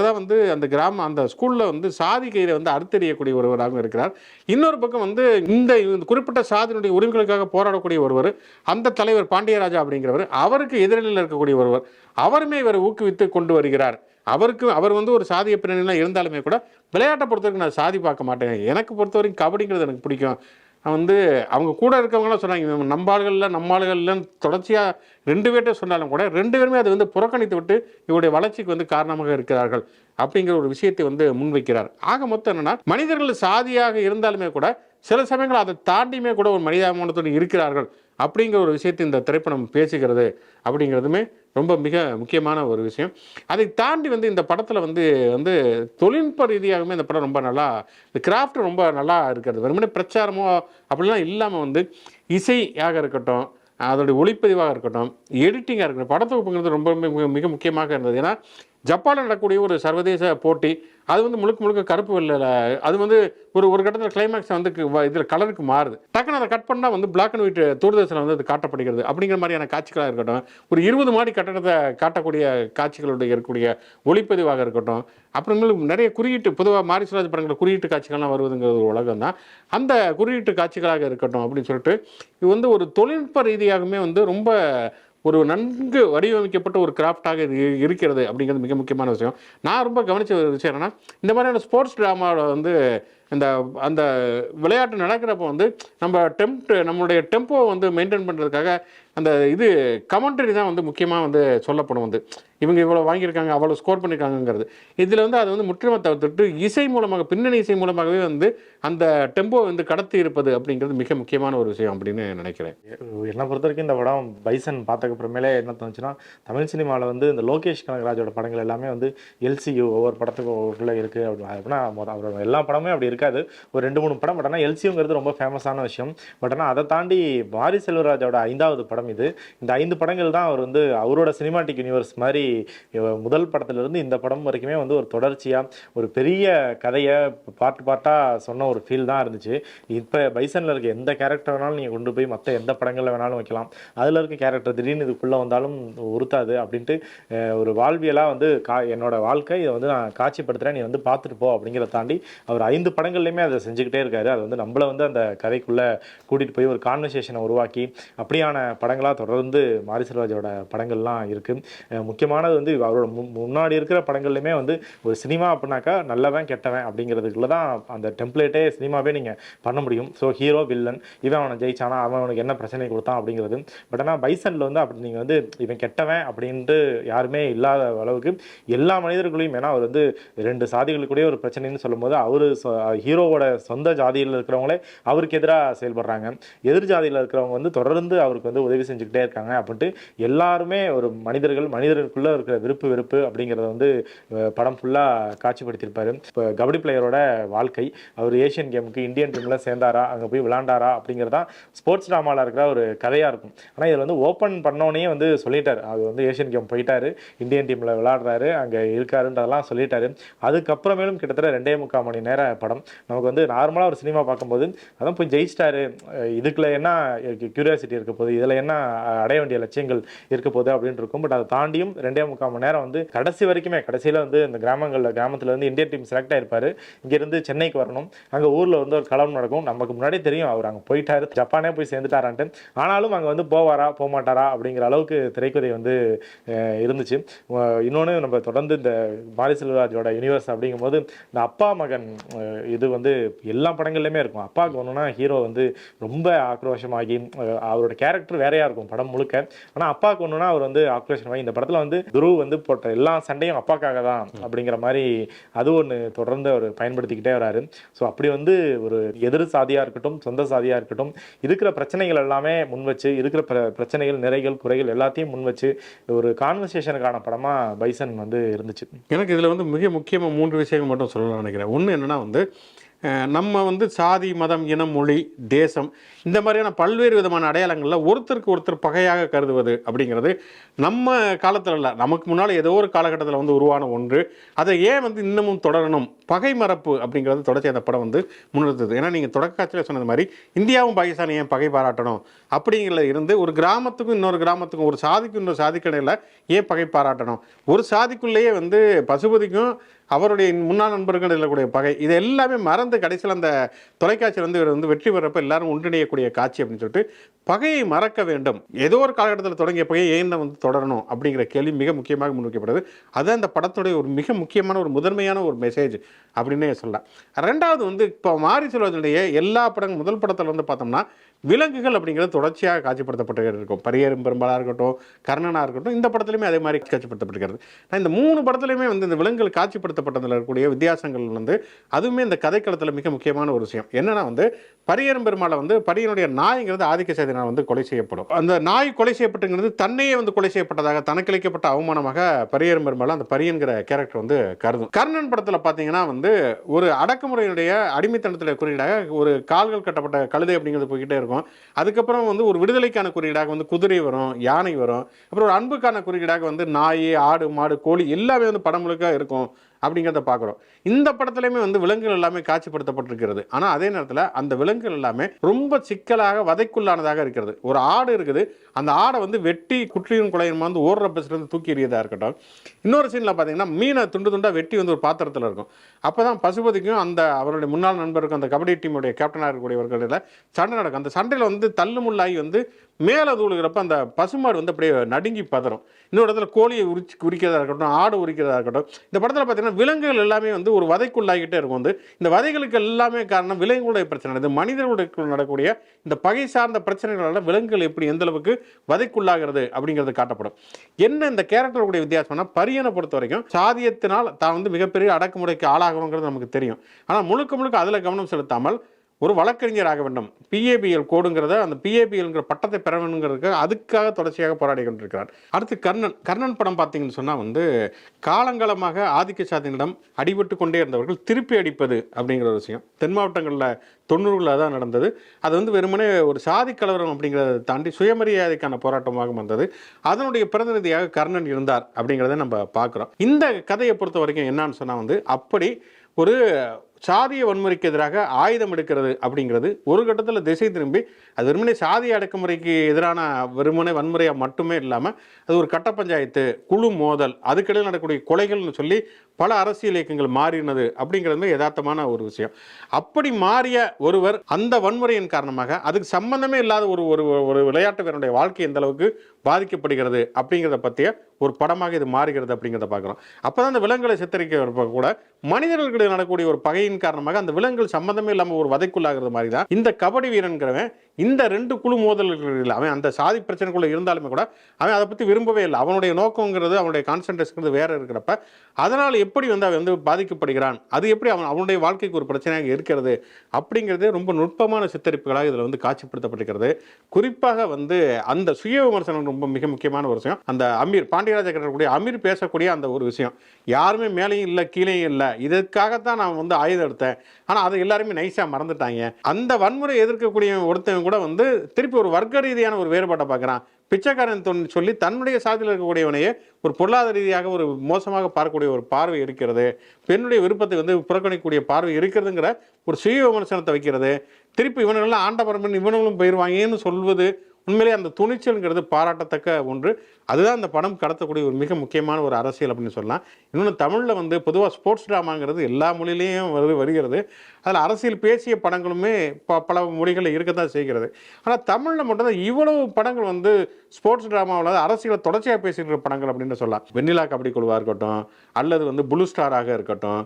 தான் வந்து அந்த ஸ்கூலில் வந்து சாதி கயிறை வந்து அறுத்தெறியக்கூடிய ஒருவராகவும் இருக்கிறார். இன்னொரு பக்கம் வந்து இந்த குறிப்பிட்ட சாதியினுடைய உரிமைகளுக்காக போராடக்கூடிய ஒருவர், அந்த தலைவர் பாண்டியராஜா அப்படிங்கிறவர், அவருக்கு எதிரில் இருக்கக்கூடிய ஒருவர், அவருமே இவர் ஊக்குவித்து கொண்டு வருகிறார் அவர் வந்து ஒரு சாதிய பின்னணியில் இருந்தாலுமே கூட விளையாட்டை பொறுத்தவரைக்கும் நான் சாதி பார்க்க மாட்டேன், எனக்கு பொறுத்த வரைக்கும் கபடிங்கிறது எனக்கு பிடிக்கும். வந்து அவங்க கூட இருக்கவங்களாம் சொன்னாங்க, நம்மாளுகளில் தொடர்ச்சியாக 2 பேர்கிட்ட சொன்னாலும் கூட 2 பேருமே அதை வந்து புறக்கணித்து விட்டு இவருடைய வளர்ச்சிக்கு வந்து காரணமாக இருக்கிறார்கள் அப்படிங்கிற ஒரு விஷயத்தை வந்து முன்வைக்கிறார். ஆக மொத்தம் என்னன்னா, மனிதர்கள் சாதியாக இருந்தாலுமே கூட சில சமயங்கள் அதை தாண்டியுமே கூட ஒரு மனிதாபிமானத்தோடு இருக்கிறார்கள் அப்படிங்கிற ஒரு விஷயத்தை இந்த திரைப்படம் பேசுகிறது அப்படிங்கிறதுமே ரொம்ப மிக முக்கியமான ஒரு விஷயம். அதை தாண்டி வந்து இந்த படத்தில் வந்து வந்து தொழில்நுட்ப ரீதியாகவுமே இந்த படம் ரொம்ப நல்லா, இந்த கிராஃப்ட் ரொம்ப நல்லா இருக்கிறது. வெறுமனே பிரச்சாரமோ அப்படிலாம் இல்லாமல் வந்து இசையாக இருக்கட்டும், அதோடைய ஒளிப்பதிவாக இருக்கட்டும், எடிட்டிங்காக இருக்கட்டும், படத்தொகுப்புங்கிறது ரொம்ப மிக முக்கியமாக இருந்தது. ஏன்னா ஜப்பானில் நடக்கக்கூடிய ஒரு சர்வதேச போட்டி, அது வந்து முழுக்க கருப்பு வெள்ளையில், அது வந்து ஒரு கட்டத்தில் கிளைமேக்ஸ் வந்து இதில் கலருக்கு மாறுது. டக்குன்னு அதை கட் பண்ணால் வந்து பிளாக் அண்ட் ஒயிட் தூர்தர்ஷனில் வந்து அது காட்டப்படுகிறது. அப்படிங்கிற மாதிரியான காட்சிகளாக இருக்கட்டும், ஒரு 20 மாடி கட்டடத்தை காட்டக்கூடிய காட்சிகளுடைய இருக்கக்கூடிய ஒளிப்பதிவாக இருக்கட்டும், அப்புறமேலும் நிறைய குறியீட்டு, பொதுவாக மாரிசுராஜ் படங்கள் குறியீட்டு காட்சிகள்லாம் வருவதுங்கிற ஒரு உலகம் தான். அந்த குறியீட்டு காட்சிகளாக இருக்கட்டும் அப்படின்னு சொல்லிட்டு இது வந்து ஒரு தொழில்நுட்ப ரீதியாகவுமே வந்து ரொம்ப ஒரு நன்கு வடிவமைக்கப்பட்ட ஒரு கிராஃப்டாக இது இருக்கிறது அப்படிங்கிறது மிக முக்கியமான விஷயம். நான் ரொம்ப கவனித்த ஒரு விஷயம் என்னென்னா, இந்த மாதிரியான ஸ்போர்ட்ஸ் ட்ராமாவில் வந்து அந்த விளையாட்டு நடக்கிறப்போ வந்து நம்மளுடைய டெம்போவை வந்து மெயின்டைன் பண்ணுறதுக்காக அந்த கமெண்ட்ரி தான் வந்து முக்கியமாக வந்து சொல்லப்படும். வந்து இவங்க இவ்வளோ வாங்கியிருக்காங்க, அவ்வளோ ஸ்கோர் பண்ணியிருக்காங்கிறது. இதில் வந்து அது வந்து முற்றிலுமாக தவிர்த்துட்டு இசை மூலமாக, பின்னணி இசை மூலமாகவே வந்து அந்த டெம்போ வந்து கடத்தி இருப்பது அப்படிங்கிறது மிக முக்கியமான ஒரு விஷயம் அப்படின்னு நினைக்கிறேன். என்னை பொறுத்த வரைக்கும் இந்த படம் பைசன் பார்த்ததுக்கப்புறமேலே என்ன தோணுச்சுன்னா, தமிழ் சினிமாவில் வந்து இந்த லோகேஷ் கனகராஜோட படங்கள் எல்லாமே வந்து எல்சியு ஒவ்வொரு படத்துக்கும் ஒவ்வொருக்குள்ளே இருக்குது அப்படின்னா அவரோட எல்லா படமே அப்படி இருக்காது. ஒரு 2-3 படம். பட் ஆனால் எல்சியுங்கிறது ரொம்ப ஃபேமஸான விஷயம். பட் ஆனால் அதை தாண்டி வாரி செல்வராஜோட 5வது படம் இது. இந்த 5 படங்கள் தான் அவர் வந்து அவரோட சினிமாட்டிக் யூனிவர்ஸ் மாதிரி முதல் படத்திலிருந்து இந்த படம் வரைக்குமே வந்து ஒரு தொடர்ச்சியாக ஒரு பெரிய கதையை பார்ட்டாக சொன்ன ஒரு ஃபீல் தான் இருந்துச்சு. இப்போ பைசனில் இருக்க எந்த கேரக்டர் வேணாலும் நீங்கள் கொண்டு போய் மற்ற எந்த படங்களில் வேணாலும் வைக்கலாம். அதில் இருக்க கேரக்டர் திடீர்னு இதுக்குள்ளே வந்தாலும் உறுத்தாது அப்படின்ட்டு ஒரு வாழ்வியலாக வந்து என்னோட வாழ்க்கை இதை வந்து நான் காட்சிப்படுத்துகிறேன், நீ வந்து பார்த்துட்டு போ அப்படிங்கிறத தாண்டி அவர் 5 படங்கள்லையுமே அதை செஞ்சுக்கிட்டே இருக்காரு. அது வந்து நம்மளை வந்து அந்த கதைக்குள்ளே கூட்டிகிட்டு போய் ஒரு கான்வர்சேஷனை உருவாக்கி அப்படியான படங்களாக தொடர்ந்து மாரி செல்வராஜோட படங்கள்லாம் இருக்குது. முக்கியமானது வந்து அவரோட முன்னாடி இருக்கிற படங்கள்லையுமே வந்து ஒரு சினிமா அப்படின்னாக்கா நல்லவன் கெட்டவன் அப்படிங்கிறதுக்குள்ள தான் அந்த டெம்ப்ளேட்டே சினிமாவே நீங்கள் பண்ண முடியும். ஸோ ஹீரோ வில்லன், இவன் அவனை ஜெயிச்சானா, அவனுக்கு என்ன பிரச்சனை கொடுத்தான் அப்படிங்கிறது. பட் ஆனால் பைசனில் வந்து அப்படி நீங்கள் வந்து இவன் கெட்டவன் அப்படின்ட்டு யாருமே இல்லாத அளவுக்கு எல்லா மனிதர்களையும், ஏன்னா அவர் வந்து 2 சாதிகளுக்குடைய ஒரு பிரச்சனைன்னு சொல்லும்போது அவர் ஹீரோவோட சொந்த ஜாதியில் இருக்கிறவங்களே அவருக்கு எதிராக செயல்படுறாங்க, எதிர் ஜாதியில் இருக்கிறவங்க வந்து தொடர்ந்து அவருக்கு வந்து உதவி செஞ்சுக்கிட்டே இருக்காங்க அப்படின்ட்டு எல்லாருமே ஒரு மனிதர்களுக்குள்ளே இருக்கிற வெறுப்பு அப்படிங்கிறத வந்து படம் ஃபுல்லாக காட்சிப்படுத்தியிருப்பார். இப்போ கபடி பிளேயரோட வாழ்க்கை, அவர் ஏஷியன் கேமுக்கு இந்தியன் டீமில் சேர்ந்தாரா, அங்கே போய் விளாண்டாரா அப்படிங்கிறதான் ஸ்போர்ட்ஸ் ட்ராமாவில் இருக்கிற ஒரு கதையாக இருக்கும். ஆனால் இதில் வந்து ஓப்பன் பண்ணோன்னே வந்து சொல்லிட்டார், அது வந்து ஏஷியன் கேம் போயிட்டாரு, இந்தியன் டீமில் விளாடுறாரு, அங்கே இருக்காருன்றதெல்லாம் சொல்லிட்டாரு. அதுக்கப்புறமேலும் கிட்டத்தட்ட 2.25 மணி நேர படம். நமக்கு வந்து நார்மலாக ஒரு சினிமா பார்க்கும்போது அதான் போய் ஜெயிச்சிட்டாரு, இதுக்குள்ள என்ன கியூரியாசிட்டி இருக்க போகுது, இதில் என்ன அடைய வேண்டிய லட்சியங்கள் இருக்க போகுது அப்படின்னு இருக்கும். பட் அதை தாண்டியும் 2.25 மணி நேரம் வந்து கடைசி வரைக்குமே, கடைசியில் வந்து இந்த கிராமத்தில் வந்து இந்தியன் டீம் செலக்ட் ஆயிருப்பாரு, இங்கேருந்து சென்னைக்கு வரணும், அங்கே ஊரில் வந்து ஒரு களம் நடக்கும், நமக்கு முன்னாடியே தெரியும் அவர் அங்கே போயிட்டாரு, ஜப்பானே போய் சேர்ந்துட்டாரான்ட்டு. ஆனாலும் அங்கே வந்து போவாரா போக மாட்டாரா அப்படிங்கிற அளவுக்கு திரைக்கதை வந்து இருந்துச்சு. இன்னொன்று நம்ம தொடர்ந்து இந்த மாரி செல்வராஜோட யூனிவர்ஸ் அப்படிங்கும்போது இந்த அப்பா மகன் இது வந்து எல்லா படங்கள்லையுமே இருக்கும். அப்பாவுக்கு ஒன்றுனா ஹீரோ வந்து ரொம்ப ஆக்ரோஷமாகி அவரோட கேரக்டர் வேறையாக இருக்கும் படம் முழுக்க. ஆனால் அப்பாவுக்கு ஒன்றுனா அவர் வந்து ஆக்ரோஷமாகி, இந்த படத்தில் வந்து துருவ் வந்து போட்ட எல்லா சண்டையும் அப்பாக்காக தான் அப்படிங்கிற மாதிரி அது ஒன்று தொடர்ந்து அவர் பயன்படுத்திக்கிட்டே வராரு. ஸோ அப்படி வந்து ஒரு எதிர் சாதியாக இருக்கட்டும், சொந்த சாதியாக இருக்கட்டும், இருக்கிற பிரச்சனைகள் எல்லாமே முன் வச்சு, இருக்கிற பிரச்சனைகள், நிறைகள், குறைகள் எல்லாத்தையும் முன் வச்சு ஒரு கான்வர்சேஷனுக்கான படமாக பைசன் வந்து இருந்துச்சு. எனக்கு இதில் வந்து மிக முக்கியமாக 3 விஷயங்கள் மட்டும் சொல்லலாம்னு நினைக்கிறேன். ஒன்று என்னென்னா வந்து நம்ம வந்து சாதி, மதம், இனம், மொழி, தேசம் இந்த மாதிரியான பல்வேறு விதமான அடையாளங்களில் ஒருத்தருக்கு ஒருத்தர் பகையாக கருதுவது அப்படிங்கிறது நம்ம காலத்தில் இல்லை, நமக்கு முன்னால் ஏதோ ஒரு காலகட்டத்தில் வந்து உருவான ஒன்று. அதை ஏன் வந்து இன்னமும் தொடரணும், பகை மரப்பு அப்படிங்கிறது தொடர்ச்சி அந்த படம் வந்து முன்னிறுத்துது. ஏன்னா நீங்கள் தொடக்கத்தில் சொன்னது மாதிரி இந்தியாவும் பாகிஸ்தானும் ஏன் பகை பாராட்டணும் அப்படிங்கிறத இருந்து ஒரு கிராமத்துக்கும் இன்னொரு கிராமத்துக்கும், ஒரு சாதிக்கும் இன்னொரு சாதிக்கடையில் ஏன் பகை பாராட்டணும், ஒரு சாதிக்குள்ளேயே வந்து பசுபதிக்கும் அவருடைய முன்னாள் நண்பர்கள் இருக்கக்கூடிய பகை, இது எல்லாமே மறந்து கடைசியில் அந்த தொலைக்காட்சியில் வந்து இவர் வந்து வெற்றி பெறப்ப எல்லாரும் ஒன்றிணையக்கூடிய காட்சி அப்படின்னு சொல்லிட்டு பகையை மறக்க வேண்டும், ஏதோ ஒரு காலகட்டத்தில் தொடங்கிய பகையை ஏன் வந்து தொடரணும் அப்படிங்கிற கேள்வி மிக முக்கியமாக முன்வைக்கப்படுது. அதுதான் இந்த படத்துடைய ஒரு மிக முக்கியமான ஒரு முதன்மையான ஒரு மெசேஜ் அப்படின்னே சொல்லலாம். ரெண்டாவது வந்து இப்போ மாரி செல்வதனுடைய எல்லா படங்கள் முதல் படத்தில் வந்து பார்த்தோம்னா விலங்குகள் அப்படிங்கிறது தொடர்ச்சியாக காட்சிப்படுத்தப்பட்டு இருக்கும். பரியேறும் பெரும்பாலாக இருக்கட்டும், கர்ணனாக இருக்கட்டும், இந்த படத்துலையுமே அதே மாதிரி காட்சிப்படுத்தப்பட்டிருக்கிறது. இந்த 3 படத்துலையுமே வந்து இந்த விலங்குகள் காட்சிப்படுத்தப்பட்டதில் இருக்கக்கூடிய வித்தியாசங்கள் வந்து அதுவுமே இந்த கதைக்களத்தில் மிக முக்கியமான ஒரு விஷயம் என்னன்னா வந்து பரியேறும் பெருமாளை வந்து பரியனுடைய நாய்ங்கிறது ஆதிக்க சேதனால் வந்து கொலை செய்யப்படும். அந்த நாய் கொலை செய்யப்பட்டுங்கிறது தன்னையே வந்து கொலை செய்யப்பட்டதாக தனக்களிக்கப்பட்ட அவமானமாக பரியேறும் பெருமாள் அந்த பரியன்கிற கேரக்டர் வந்து கருதும். கர்ணன் படத்தில் பார்த்தீங்கன்னா வந்து ஒரு அடக்குமுறையினுடைய அடிமைத்தனத்தில் குறியீடாக ஒரு கால்கள் கட்டப்பட்ட கழுதை அப்படிங்கிறது போய்கிட்டே இருக்கும். அதுக்கப்புறம் வந்து ஒரு விடுதலைக்கான குறியீடாக வந்து குதிரை வரும், யானை வரும். அப்புறம் ஒரு அன்புக்கான குறியீடாக வந்து நாய், ஆடு, மாடு, கோழி எல்லாமே வந்து படம் முழுக்க இருக்கும் அப்படிங்கிறத பார்க்குறோம். இந்த படத்துலையுமே வந்து விலங்குகள் எல்லாமே காட்சிப்படுத்தப்பட்டிருக்கிறது. ஆனால் அதே நேரத்தில் அந்த விலங்குகள் எல்லாமே ரொம்ப சிக்கலாக வதைக்குள்ளானதாக இருக்கிறது. ஒரு ஆடு இருக்குது, அந்த ஆடை வந்து வெட்டி குற்றியும் குலையுமா வந்து ஓடுற பஸ்லேருந்து தூக்கி எறியதாக இருக்கட்டும். இன்னொரு சீனில் பார்த்தீங்கன்னா மீனை துண்டு துண்டாக வெட்டி வந்து ஒரு பாத்திரத்தில் இருக்கும். அப்போ தான் பசுபதிக்கும் அந்த அவருடைய முன்னாள் நண்பருக்கும் அந்த கபடி டீமுடைய கேப்டனாக இருக்கக்கூடியவர்களில் சண்டை நடக்கும். அந்த சண்டையில் வந்து தள்ளுமுள்ளாகி வந்து மேலே தூளுகிறப்ப அந்த பசுமாடு வந்து அப்படியே நடுங்கி பதறும். இன்னொரு இடத்துல கோழியை உரிக்கிறதா இருக்கட்டும், ஆடு உரிக்கிறதா இருக்கட்டும். இந்த படத்தில் பார்த்தீங்கன்னா விலங்குகள் எல்லாமே வந்து ஒரு வதைக்குள்ளாகிட்டே இருக்கும். வந்து இந்த வதைகளுக்கு எல்லாமே காரணம் விலங்குகளுடைய பிரச்சனை. இது மனிதர்களுடைய நடக்கக்கூடிய இந்த பகை சார்ந்த பிரச்சனைகளால் விலங்குகள் எப்படி எந்த அளவுக்கு வதைக்குள்ளாகிறது அப்படிங்கிறது காட்டப்படும். என்ன இந்த கேரக்டருடைய வித்தியாசம்னா பரியனை பொறுத்த வரைக்கும் சாதியத்தினால் தான் வந்து மிகப்பெரிய அடக்குமுறைக்கு ஆளாகணுங்கிறது நமக்கு தெரியும். ஆனால் முழுக்க முழுக்க அதில் கவனம் செலுத்தாமல் ஒரு வழக்கறிஞர் ஆக வேண்டும், பிஏபிஎல் கோடுங்கிறத அந்த பிஏபிஎல்ங்கிற பட்டத்தை பெற வேணுங்கிறதுக்கு அதுக்காக தொடர்ச்சியாக போராடி கொண்டிருக்கிறார். அடுத்து கர்ணன் படம் பார்த்தீங்கன்னு சொன்னால் வந்து காலங்காலமாக ஆதிக்க சாதியிடம் அடிபட்டு கொண்டே இருந்தவர்கள் திருப்பி அடிப்பது அப்படிங்கிற ஒரு விஷயம் தென் மாவட்டங்களில் 90களில் தான் நடந்தது. அது வந்து வெறுமனே ஒரு சாதி கலவரம் அப்படிங்கிறத தாண்டி சுயமரியாதைக்கான போராட்டமாக வந்தது. அதனுடைய பிரதிநிதியாக கர்ணன் இருந்தார் அப்படிங்கிறத நம்ம பார்க்குறோம். இந்த கதையை பொறுத்த வரைக்கும் என்னன்னு சொன்னால் வந்து அப்படி ஒரு சாதிய வன்முறைக்கு எதிராக ஆயுதம் எடுக்கிறது அப்படிங்கிறது ஒரு கட்டத்தில் திசை திரும்பி அது வெறுமனே சாதிய அடக்குமுறைக்கு எதிரான வெறுமனே வன்முறையாக மட்டுமே இல்லாமல் அது ஒரு கட்ட பஞ்சாயத்து, குழு மோதல், அதுக்கிடையில் நடக்கக்கூடிய கொலைகள்னு சொல்லி பல அரசியல் இயக்கங்கள் மாறினது அப்படிங்கிறது யதார்த்தமான ஒரு விஷயம். அப்படி மாறிய ஒருவர் அந்த வன்முறையின் காரணமாக அதுக்கு சம்பந்தமே இல்லாத ஒரு ஒரு விளையாட்டு வீரனுடைய வாழ்க்கை எந்த அளவுக்கு பாதிக்கப்படுகிறது அப்படிங்கிறத பற்றிய ஒரு படமாக இது மாறுகிறது அப்படிங்கிறத பார்க்குறோம். அப்போ தான் அந்த விலங்குகளை சித்தரிக்க கூட மனிதர்களுக்கு நடக்கக்கூடிய ஒரு பகையின் காரணமாக அந்த விலங்குகள் சம்பந்தமே இல்லாமல் ஒரு வதைக்குள்ளாகிறது மாதிரி தான் இந்த கபடி வீரன்கிறவன் இந்த 2 குழு மோதல்கள் அவன் அந்த சாதி பிரச்சனைக்குள்ளே இருந்தாலுமே கூட அவன் அதை பற்றி விரும்பவே இல்லை. அவனுடைய நோக்கங்கிறது அவனுடைய கான்சன்ட்ரேஷன் வேற இருக்கிறப்ப அதனால் எப்படி வந்து அவன் வந்து பாதிக்கப்படுகிறான், அது எப்படி அவனுடைய வாழ்க்கைக்கு ஒரு பிரச்சனையாக இருக்கிறது அப்படிங்கிறது ரொம்ப நுட்பமான சித்தரிப்புகளாக இதில் வந்து காட்சிப்படுத்தப்பட்டிருக்கிறது. குறிப்பாக வந்து அந்த சுய விமர்சனம் ரொம்ப மிக முக்கியமான ஒரு விஷயம். அந்த அமீர் பாண்டியராஜ கட்டக்கூடிய அமீர் பேசக்கூடிய அந்த ஒரு விஷயம் யாருமே மேலேயும் இல்லை கீழேயும் இல்லை, இதற்காகத்தான் நான் வந்து ஆயுதம் எடுத்தேன், ஆனால் அதை எல்லாருமே நைஸாக மறந்துட்டாங்க. அந்த வன்முறை எதிர்க்கக்கூடிய ஒருத்தன் கூட வந்து திருப்பி ஒரு வர்க்க ரீதியான ஒரு வேறுபாட்டை பார்க்குறான். பிச்சைக்காரன் சொல்லி தன்னுடைய சாதியில் இருக்கக்கூடியவனையே ஒரு பொருளாதார ரீதியாக ஒரு மோசமாக பார்க்கக்கூடிய ஒரு பார்வை இருக்கிறது, பெண்ணுடைய விருப்பத்தை வந்து புறக்கணிக்கக்கூடிய பார்வை இருக்கிறதுங்கிற ஒரு சுய விமர்சனத்தை வைக்கிறது. திருப்பி இவனுங்கள்லாம் ஆண்டபரம்பன் இவனுங்களும் போயிடுவாங்கன்னு சொல்வது உண்மையிலே அந்த துணிச்சல்ங்கிறது பாராட்டத்தக்க ஒன்று. அதுதான் அந்த படம் கடத்தக்கூடிய ஒரு மிக முக்கியமான ஒரு அரசியல் அப்படின்னு சொல்லலாம். இன்னொன்று தமிழில் வந்து பொதுவாக ஸ்போர்ட்ஸ் ட்ராமாங்கிறது எல்லா மொழியிலையும் வருகிறது. அதில் அரசியல் பேசிய படங்களுமே பல மொழிகளில் இருக்கத்தான் செய்கிறது. ஆனால் தமிழில் மட்டும்தான் இவ்வளவு படங்கள் வந்து ஸ்போர்ட்ஸ் ட்ராமாவில் அரசியலை தொடர்ச்சியாக பேசிக்கிற படங்கள் அப்படின்னு சொல்லலாம். வெண்ணிலா கபடி குழுவாக இருக்கட்டும், அல்லது வந்து புளு ஸ்டாராக இருக்கட்டும்,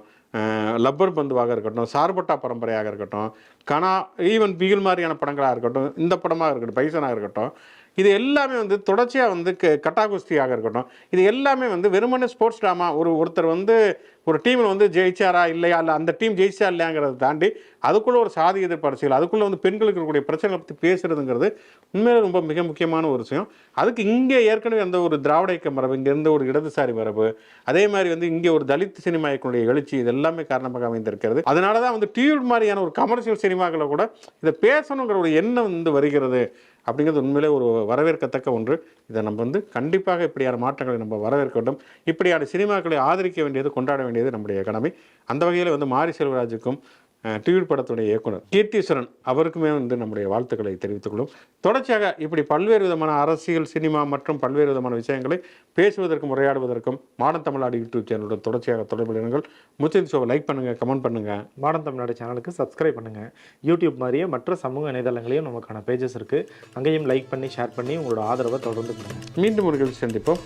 லப்பர் பந்துவாக இருக்கட்டும், சார்பட்டா பரம்பரையாக இருக்கட்டும், கனா, ஈவன் பிகில் மாதிரியான படங்களாக இருக்கட்டும், இந்த படமாக இருக்கட்டும், பைசனாக இருக்கட்டும், இது எல்லாமே வந்து தொடர்ச்சியாக வந்து கட்டாகுஸ்தியாக இருக்கட்டும், இது எல்லாமே வந்து வெறுமனே ஸ்போர்ட்ஸ் ட்ராமா. ஒருத்தர் வந்து ஒரு டீமில் வந்து ஜெயிச்சாரா இல்லையா, இல்லை அந்த டீம் ஜெயிச்சா இல்லையாங்கிறத தாண்டி அதுக்குள்ளே ஒரு சாதி எதிர்ப்பு அரசியல், அதுக்குள்ளே வந்து பெண்களுக்கு இருக்கக்கூடிய பிரச்சனைகளை பற்றி பேசுறதுங்கிறது உண்மையிலே ரொம்ப மிக முக்கியமான ஒரு விஷயம். அதுக்கு இங்கே ஏற்கனவே அந்த ஒரு திராவிட இயக்க மரபு, இங்கே இருந்த ஒரு இடதுசாரி மரபு, அதே மாதிரி வந்து இங்கே ஒரு தலித் சினிமா இயக்கனுடைய எழுச்சி, இது எல்லாமே காரணமாக அமைந்திருக்கிறது. அதனால தான் வந்து டியூட் மாதிரியான ஒரு கமர்ஷியல் சினிமாக்களை கூட இதை பேசணுங்கிற ஒரு எண்ணம் வந்து வருகிறது அப்படிங்கிறது உண்மையிலே ஒரு வரவேற்கத்தக்க ஒன்று. இதை நம்ம வந்து கண்டிப்பாக இப்படியான மாற்றங்களை நம்ம வரவேற்க வேண்டும். இப்படியான சினிமாக்களை ஆதரிக்க வேண்டியது, கொண்டாட வேண்டியது நம்முடைய கடமை. அந்த வகையில் வந்து மாரி செல்வராஜுக்கும் டியூட் படத்துடைய இயக்குனர் கீர்த்தீஸ்வரன் அவருக்குமே வந்து நம்முடைய வாழ்த்துக்களை தெரிவித்துக் கொள்ளும். தொடர்ச்சியாக இப்படி பல்வேறு விதமான அரசியல், சினிமா மற்றும் பல்வேறு விதமான விஷயங்களை பேசுவதற்கும் உரையாடுவதற்கும் மாடர்ன் தமிழ்நாடு யூடியூப் சேனலுடன் தொடர்ச்சியாக தொடர்புகள். முச்சந்தி ஷோவை லைக் பண்ணுங்கள், கமெண்ட் பண்ணுங்கள். மாடர்ன் தமிழ்நாடு சேனலுக்கு சப்ஸ்கிரைப் பண்ணுங்கள். யூடியூப் மாதிரியே மற்ற சமூக இணையதளங்களையும் நமக்கான பேஜஸ் இருக்குது, அங்கேயும் லைக் பண்ணி ஷேர் பண்ணி உங்களோட ஆதரவை தொடர்ந்து பண்ணுங்கள். மீண்டும் ஒரு சந்திப்போம்.